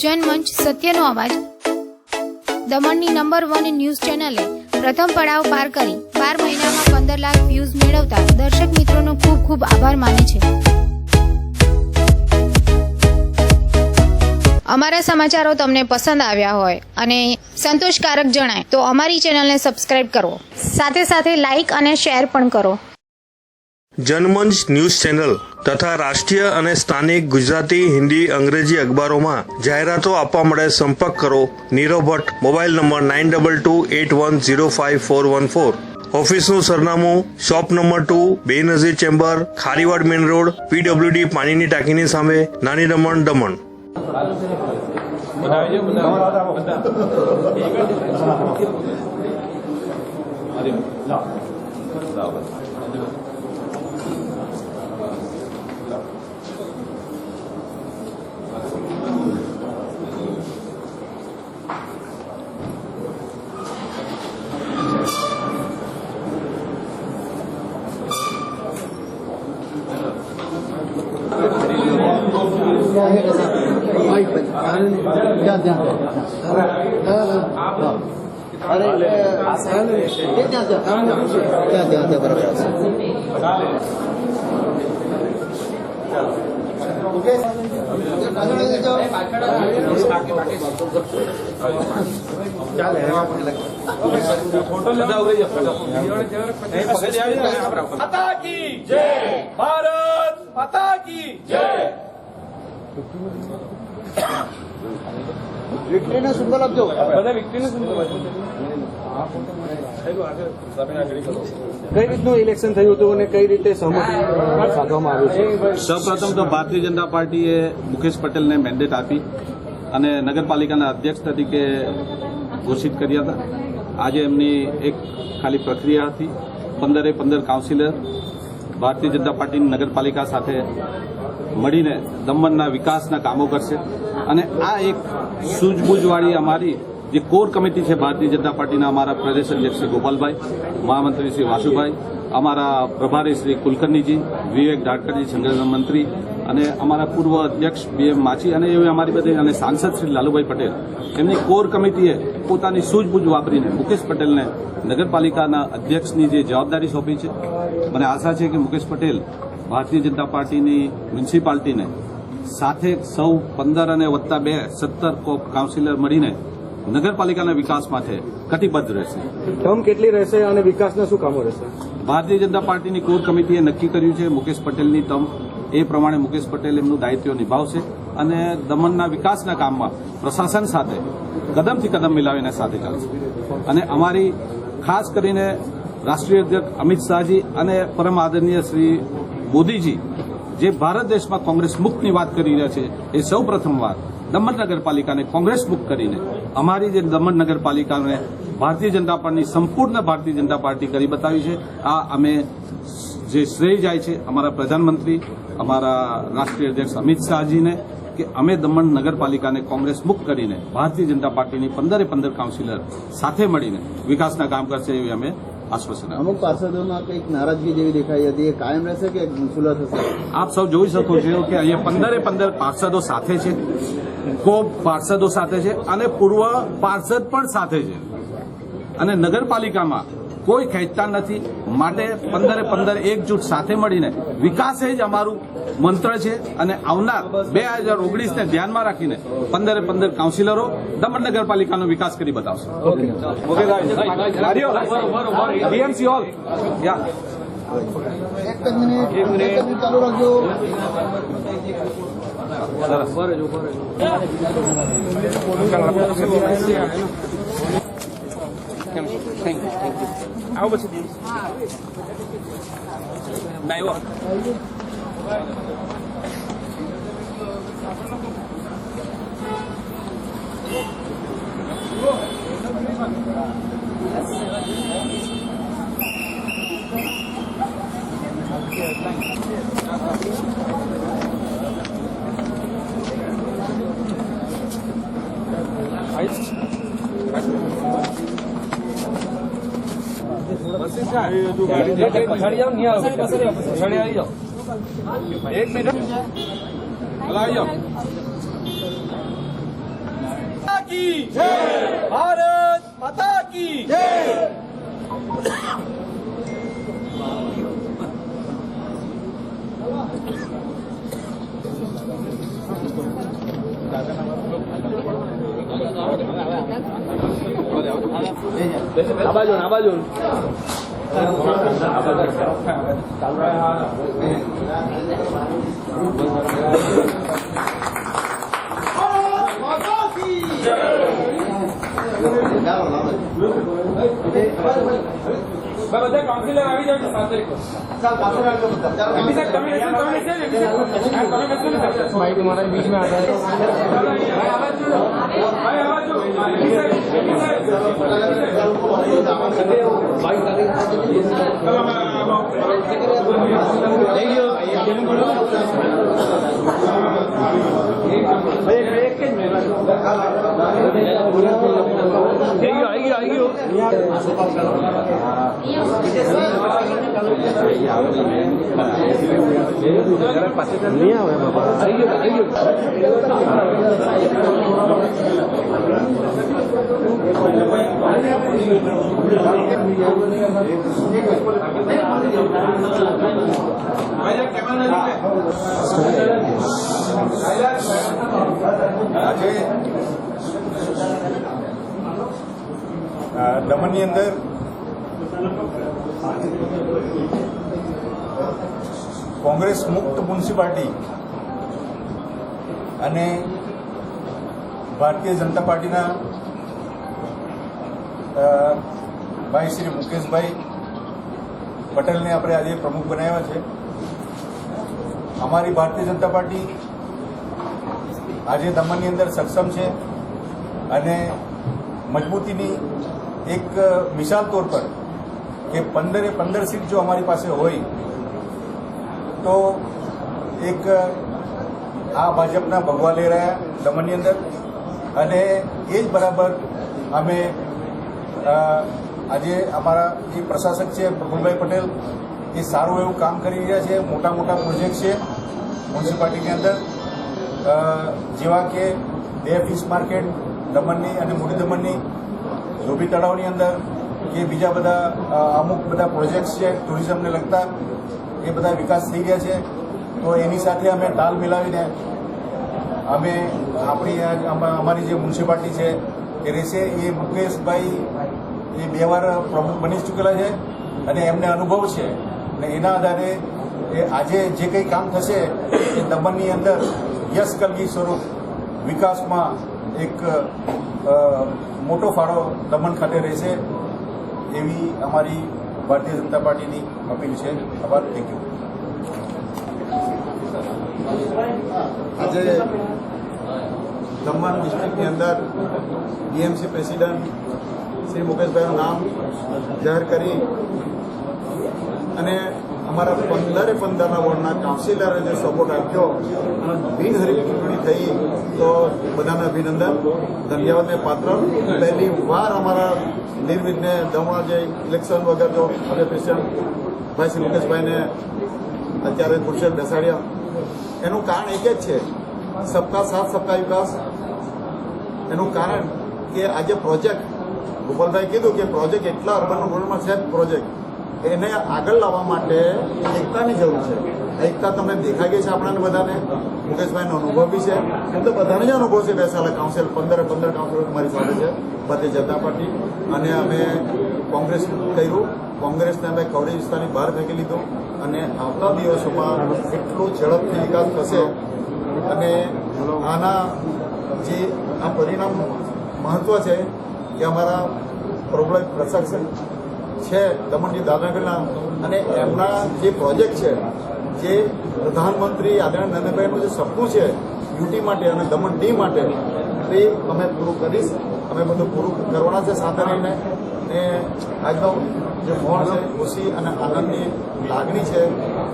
जनमंच सत्यनो अवाज दमणनी number 1 news चेनले प्रथम पड़ाव पार करी 12 महीना में 15 लाख व्यूज मेळवता दर्शक मित्रों खूब खूब आभार माने छे। अमारा समाचारों तमने पसंद आव्या होय अने संतोषकारक जणाय तो अमारी चेनल ने सब्सक्राइब करो, साथे साथे लाइक अने शेर पण करो। जनमंच न्यूज चैनल तथा राष्ट्रीय और स्थानिक गुजराती, हिंदी, अंग्रेजी अखबारों में जाहरातों आपवा माटे संपर्क करो Nirav Bhatt, mobile number 9228105414। Office नु सरनामु shop number 2, Benazir chamber, Kharivad main road, PWD पानी टाकीनी सामे, नानी दमण, दमण। माता की जय, भारत माता की जय। વિક્ટરીને સિમ્બોલ આપજો, બધા વિક્ટરીને સિમ્બોલ આપજો। કઈ રીતનું ઇલેક્શન થયું હતું અને કઈ રીતે સહમતિ સાધવામાં આવ્યું છે? સૌપ્રથમ તો ભારતીય જનતા પાર્ટીએ મુકેશ પટેલને મેન્ડેટ આપી અને નગરપાલિકાના અધ્યક્ષ તરીકે ઘોષિત કર્યા હતા। આજે એમની એક ખાલી પ્રક્રિયા હતી। 15 કાઉન્સિલર ભારતીય જનતા પાર્ટીની નગરપાલિકા સાથે મળીને દમણના વિકાસના કામો કરશે અને આ એક સૂઝબૂઝવાળી અમારી જે કોર કમિટી છે ભારતીય જનતા પાર્ટીના અમારા પ્રદેશ અધ્યક્ષ શ્રી ગોપાલભાઈ, મહામંત્રી શ્રી વાસુભાઈ, અમારા પ્રભારી શ્રી કુલકર્ણીજી, વિવેક ધાડકરજી સંગઠન મંત્રી અને અમારા પૂર્વ અધ્યક્ષ BM માછી અને એવી અમારી બધી અને સાંસદ શ્રી લાલુભાઈ પટેલ, એમની કોર કમિટીએ પોતાની સૂઝબૂઝ વાપરીને મુકેશ પટેલને નગરપાલિકાના અધ્યક્ષની જે જવાબદારી સોંપી છે। મને આશા છે કે મુકેશ પટેલ ભારતીય જનતા પાર્ટીની મ્યુનિસિપાલિટીને સાથે સૌ 15 અને +2 17 કાઉન્સિલર મળીને નગરપાલિકાના વિકાસ માટે કટિબદ્ધ રહેશે। ટર્મ કેટલી રહેશે અને વિકાસના શું કામો રહેશે? ભારતીય જનતા પાર્ટીની કોર કમિટીએ નક્કી કર્યું છે મુકેશ પટેલની ટર્મ, એ પ્રમાણે મુકેશ પટેલ એમનું દાયિત્વ નિભાવશે અને દમણના વિકાસના કામમાં પ્રશાસન સાથે કદમથી કદમ મિલાવીને સાથે ચાલશે। અને અમારી ખાસ કરીને રાષ્ટ્રીય અધ્યક્ષ અમિત શાહજી અને પરમ આદરણીય શ્રી મોદીજી જે ભારત દેશમાં કોંગ્રેસ મુક્તની વાત કરી રહ્યા છે, એ સૌ પ્રથમવાર દમણ નગરપાલિકાને કોંગ્રેસ મુક્ત કરીને અમારી જે દમણ નગરપાલિકાને ભારતીય જનતા પાર્ટીની સંપૂર્ણ ભારતીય જનતા પાર્ટી કરી બતાવી છે। આ અમે જે શ્રેય જાય છે અમારા પ્રધાનમંત્રી, અમારા રાષ્ટ્રીય અધ્યક્ષ અમિત શાહજીને કે અમે દમણ નગરપાલિકાને કોંગ્રેસ મુક્ત કરીને ભારતીય જનતા પાર્ટીની 15 કાઉન્સિલર સાથે મળીને વિકાસના કામ કરશે એવી અમે આશ્વાસન। અમુક પાર્ષદોમાં કંઈક નારાજગી જેવી દેખાઈ હતી, એ કાયમ રહેશે કે સુલહ થશે? આપ સૌ જોઈ શકો છો કે અહીંયા 15 પાર્ષદો સાથે છે, કો પાર્ષદો સાથે છે અને પૂર્વ પાર્ષદ પણ સાથે છે અને નગરપાલિકામાં કોઈ ખેંચતા નથી। માટે 15 એકજૂટ સાથે મળીને વિકાસ જ અમારું મંત્ર છે અને આવનાર 2019ને ધ્યાનમાં રાખીને 15 કાઉન્સિલરો દમણ નગરપાલિકાનો વિકાસ કરી બતાવશે। ઓકે BMC હોલ યા એક જ મિનિટ ચાલુ રાખજો। આવો પછી આવ્યો पछाड़ी जाओ नहीं आओ पछाड़ी आई जाओ एक मिनट आई जाओ की भारत माता की આબાજુ બધા કાઉન્સિલર આવી જાવ સાથે નહીં આવે બાબા આજે દમણની અંદર કોંગ્રેસ મુક્ત મ્યુનિસિપાલિટી અને ભારતીય જનતા પાર્ટીના ભાઈ શ્રી મુકેશભાઈ પટેલને આપણે આજે પ્રમુખ બનાવ્યા છે. અમારી ભારતીય જનતા પાર્ટી આજે દમણની અંદર સક્ષમ છે અને મજબૂતીની એક મિસાલ તौर પર કે 15 સીટ જો અમારી પાસે હોય તો એક આ ભાજપના ભગવા લઈ રહ્યા દમણની અંદર અને એ જ બરાબર અમે આજે અમારા જે પ્રશાસક છે પ્રફુલભાઈ પટેલ એ સારું એવું કામ કરી રહ્યા છે. મોટા મોટા પ્રોજેક્ટ છે મ્યુનિસિપાલિટીની અંદર જેવા કે 2 ફિશ માર્કેટ દમણની અને મોટી દમણની, ધોબી તળાવની અંદર કે બીજા બધા અમુક બધા પ્રોજેક્ટ્સ છે ટુરિઝમને લગતા એ બધા વિકાસ થઈ ગયા છે. તો એની સાથે અમે તાલ મિલાવીને અમે અમારી જે મ્યુનિસિપાલિટી છે એ રહેશે. એ મુકેશભાઈ એ 2 વાર પ્રમુખ બની ચૂકેલા છે અને એમને અનુભવ છે અને એના આધારે એ આજે જે કંઈ કામ થશે એ દમણની અંદર યશકલગી સ્વરૂપ વિકાસમાં એક મોટો ફાળો દમણ ખાતે રહેશે એવી અમારી ભારતીય જનતા પાર્ટીની અપીલ છે. આભાર. Thank you. આજે દમણ ડિસ્ટ્રિક્ટની અંદર ડીએમસી પ્રેસિડન્ટ શ્રી મુકેશભાઈનું નામ જાહેર કરી અને અમારા 15 વોર્ડના કાઉન્સિલરે જે સપોર્ટ આપ્યો અને બિનહરીફ ચૂંટણી થઈ તો બધાને અભિનંદન, ધન્યવાદને પાત્ર. પહેલી વાર અમારા નિર્વિઘ્ને દમણ જે ઇલેક્શન વગર જો અમે પ્રેસિડન્ટ ભાઈ શ્રી મુકેશભાઈને અત્યારે ખુરશીએ બેસાડ્યા. એનું કારણ એક જ છે, સબકા સાથ સબકા વિકાસ. એનું કારણ કે આજે પ્રોજેક્ટ ગોપાલભાઈ કીધું કે પ્રોજેક્ટ એટલા અર્બન રૂરલમાં છે પ્રોજેક્ટ એને આગળ લાવવા માટે એકતાની જરૂર છે. એકતા તમને દેખાઈ ગઈ છે આપણને બધાને. મુકેશભાઈનો અનુભવ બી છે, એમ તો બધાને જ અનુભવ છે. 2 સાલ કાઉન્સિલ 15 કાઉન્સિલર મારી સાથે છે ભારતીય જનતા પાર્ટી. અને અમે કોંગ્રેસ કર્યું, કોંગ્રેસને અમે કવરેજ વિસ્તારની બહાર ફેંકી લીધું અને આવતા દિવસોમાં એટલું ઝડપથી વિકાસ થશે અને આના જે આ પરિણામ મહત્વ છે કે અમારા પ્રબળ પ્રશાસક છે દમણની દાદાનગરના અને એમના જે પ્રોજેક્ટ છે જે પ્રધાનમંત્રી આદરણીય નરેન્દ્રભાઈનું જે સપનું છે યુટી માટે અને દમણ ડી માટે એ અમે પૂરું કરીશ. અમે બધું પૂરું કરવાના છે સાથે રહીને. ને આજનો જે મોણ છે ખુશી અને આનંદની લાગણી છે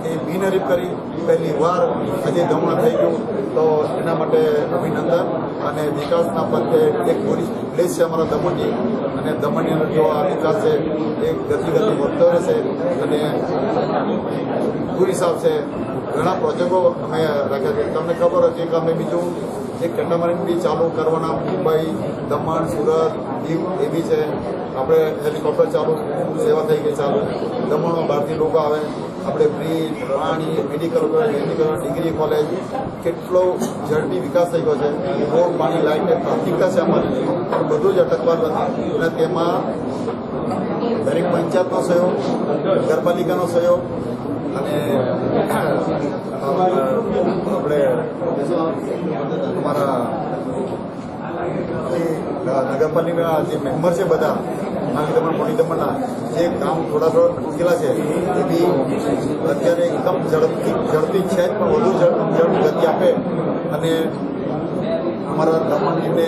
એ બિનહરીફ કરી પહેલી વાર આજે દમણ થઈ ગયું તો એના માટે અભિનંદન. અને વિકાસના પંથે એક ટુરિસ્ટ પ્લેસ છે અમારા દમણની અને દમણની અંદર જો આ વિકાસ છે એ ગતિ વધતો રહેશે અને ટુરિસ્ટ આવશે. ઘણા પ્રોજેક્ટો અમે રાખ્યા છે. તમને ખબર હતી કે અમે બીજું એક કેટામરીન બી ચાલુ કરવાના મુંબઈ, દમણ, સુરત, દીવ એ બી છે. આપણે હેલિકોપ્ટર ચાલુ સેવા થઈ ગઈ ચાલુ. દમણમાં બહારથી લોકો આવે. આપણે બ્રિજ, પાણી, મેડિકલ કોલેજ, ડિગ્રી કોલેજ, કેટલો ઝડપી વિકાસ થઈ ગયો છે. રોડ, પાણી, લાઇટની પ્રાથમિકતા છે અમારી, બધું જ અટકવા નથી. અને તેમાં દરેક પંચાયતનો સહયોગ, નગરપાલિકાનો સહયોગ અને આપણે અમારા નગરપાલિકા જે મેમ્બર છે બધા મોટી દમણના જે કામ થોડા અટકેલા છે એ બી અત્યારે એકદમ ઝડપી છે જ, પણ વધુ ઝડપી ગતિ આપે. અને અમારા દમણને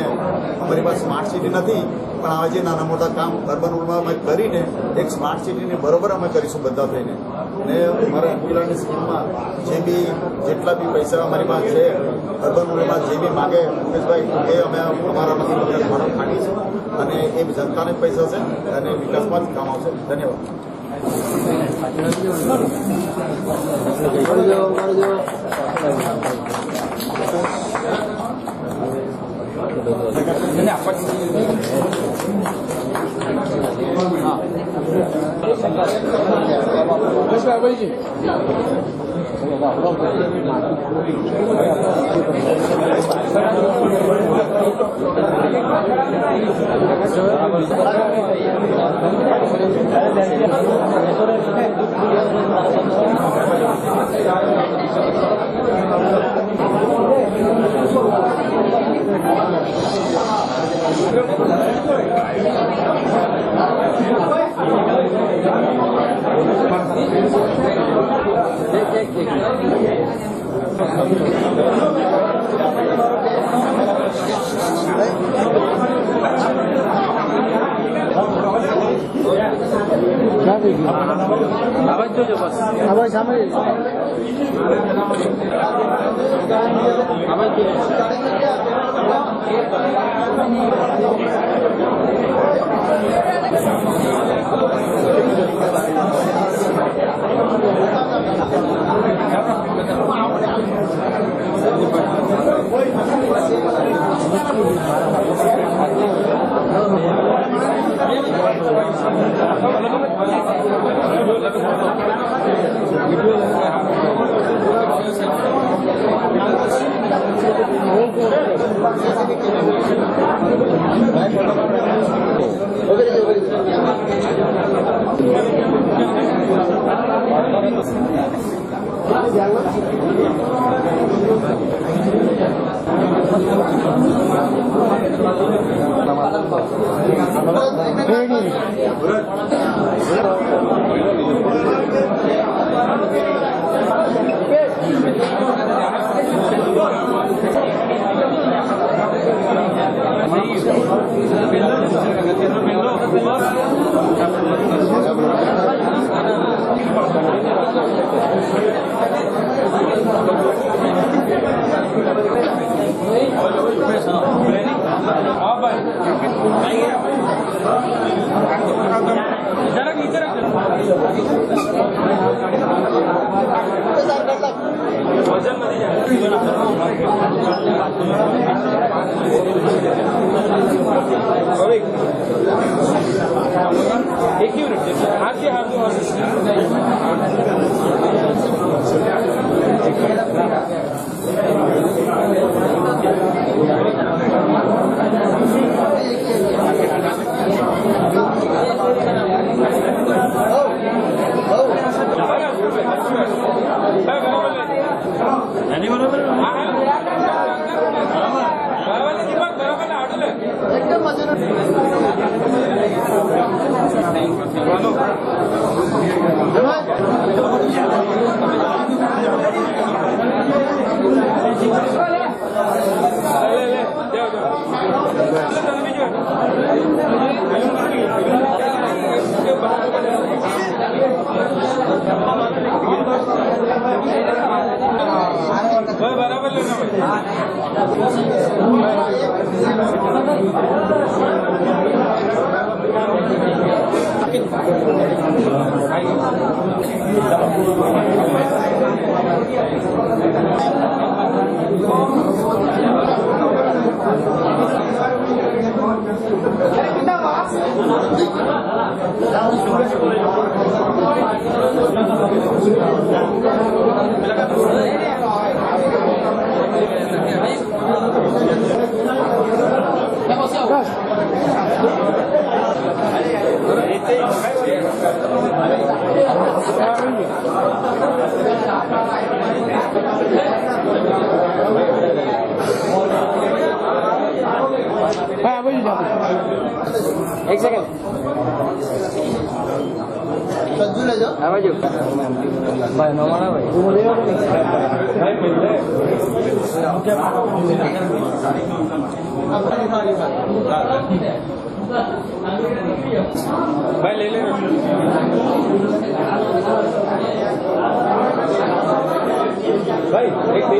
અમારી પાસે સ્માર્ટ સિટી નથી, પણ આ જે નાના મોટા કામ અર્બન રૂલમાં અમે કરીને એક સ્માર્ટ સિટીની બરોબર અમે કરીશું બધા થઈને. ને અમારા અન્પિલાની સ્કીમમાં જે બી જેટલા બી પૈસા અમારી પાસે છે અર્બન રૂલમાં જે બી માગે મુકેશભાઈ એ અમે અમારામાંથી ફાળો કાઢીશું. અને એ જનતાને જ પૈસા છે અને વિકાસમાં જ કામ આવશે. ધન્યવાદ. બરાબર એક સેકન્ડ આ બાજુ ભાઈ નવાણા ભાઈ લઈ લે ભાઈ એક બે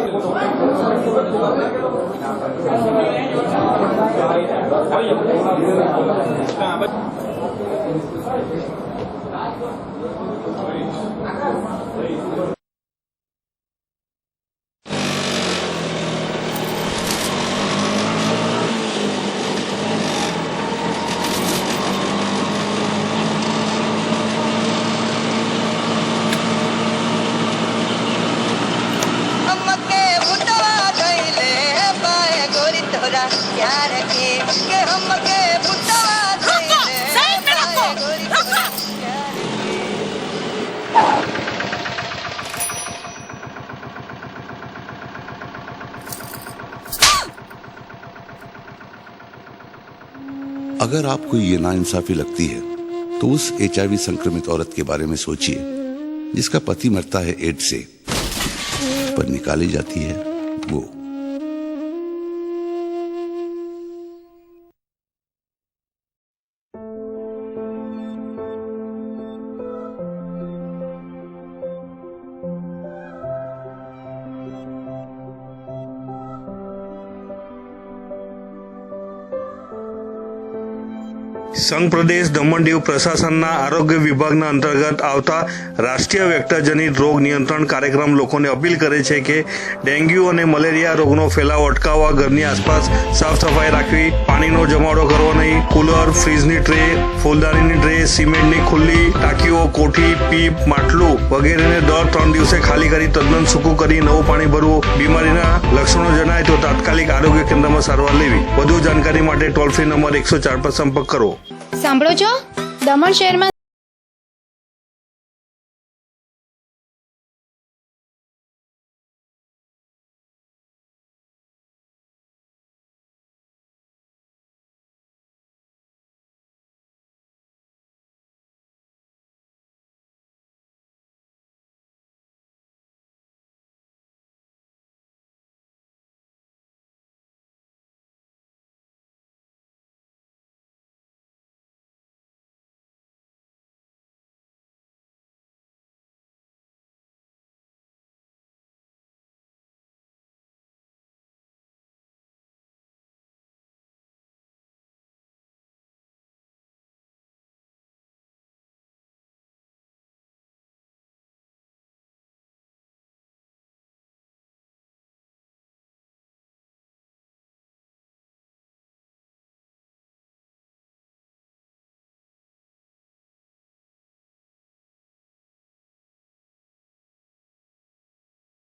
प्यार के हमके बुटवा अगर आपको ये नाइंसाफी लगती है तो उस HIV संक्रमित औरत के बारे में सोचिए जिसका पति मरता है एड्स से पर निकाली जाती है वो। સંઘ પ્રદેશ દમણ દીવ પ્રશાસનના આરોગ્ય વિભાગના અંતર્ગત આવતા રાષ્ટ્રીય વેક્ટરજનિત રોગ નિયંત્રણ કાર્યક્રમ લોકોને અપીલ કરે છે કે ડેન્ગ્યુ અને મલેરિયા રોગનો ફેલાવો અટકાવવા ઘરની આસપાસ સાફ સફાઈ રાખવી, પાણીનો જમાવડો કરવો નહીં, કુલર, ફ્રીજની ટ્રે, ફૂલદાનીની ટ્રે, સિમેન્ટની ખુલ્લી ટાંકીઓ, કોઠી, પીપ, માટલું વગેરેને દર 3 દિવસે ખાલી કરી તદ્દન સૂકું કરી નવું પાણી ભરવું, બીમારીના લક્ષણો જણાય તો તાત્કાલિક આરોગ્ય કેન્દ્રમાં સારવાર લેવી। વધુ જાણકારી માટે ટોલ ફ્રી નંબર 104 પર સંપર્ક કરો। સાંભળો છો, દમણ શહેરમાં